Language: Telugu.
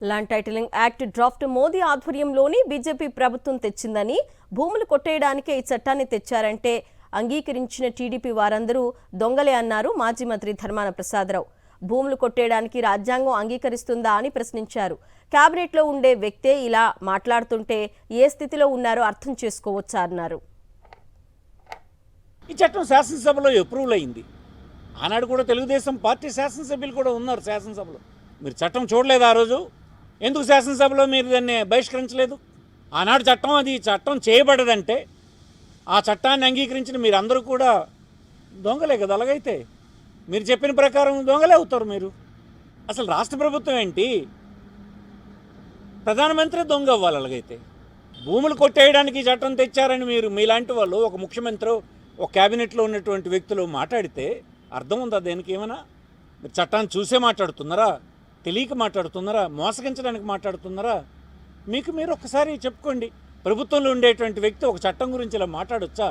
Land titling act draft Modi ఆధ్వర్యంలోని బీజేపీ ప్రభుత్వం తెచ్చిందని, భూములు కొట్టేయడానికే ఈ చట్టాన్ని తెచ్చారంటే అంగీకరించిన టీడీపీ వారందరూ దొంగలే అన్నారు మాజీ మంత్రి ధర్మాన ప్రసాదరావు. భూములు కొట్టేయడానికి రాజ్యాంగం అంగీకరిస్తుందా అని ప్రశ్నించారు. కేబినెట్లో ఉండే వ్యక్తే ఇలా మాట్లాడుతుంటే ఏ స్థితిలో ఉన్నారో అర్థం చేసుకోవచ్చా అన్నారు. ఈ చట్టం శాసనసభలో అప్రూవల్ అయింది. ఆనాడు కూడా తెలుగుదేశం పార్టీ శాసనసభ్యులు కూడా ఉన్నారు శాసనసభలో. మీరు చట్టం చూడలేదు ఆ రోజు? ఎందుకు శాసనసభలో మీరు దాన్ని బహిష్కరించలేదు? ఆనాడు చట్టం అది చట్టం చేయబడదంటే ఆ చట్టాన్ని అంగీకరించిన మీరందరూ కూడా దొంగలే కదా. అలాగైతే మీరు చెప్పిన ప్రకారం దొంగలే అవుతారు మీరు. అసలు రాష్ట్ర ప్రభుత్వం ఏంటి? ప్రధానమంత్రి దొంగ అవ్వాలి. అలాగైతే భూములు కొట్టేయడానికి చట్టం తెచ్చారని మీరు మీలాంటి వాళ్ళు ఒక ముఖ్యమంత్రి ఒక క్యాబినెట్లో ఉన్నటువంటి వ్యక్తులు మాట్లాడితే అర్థం ఉందా? దేనికి ఏమైనా మీరు చట్టాన్ని చూసే మాట్లాడుతున్నారా? తెలియక మాట్లాడుతున్నారా? మోసగించడానికి మాట్లాడుతున్నారా? మీకు మీరు ఒక్కసారి చెప్పుకోండి. ప్రభుత్వంలో ఉండేటువంటి వ్యక్తి ఒక చట్టం గురించి ఇలా మాట్లాడొచ్చా?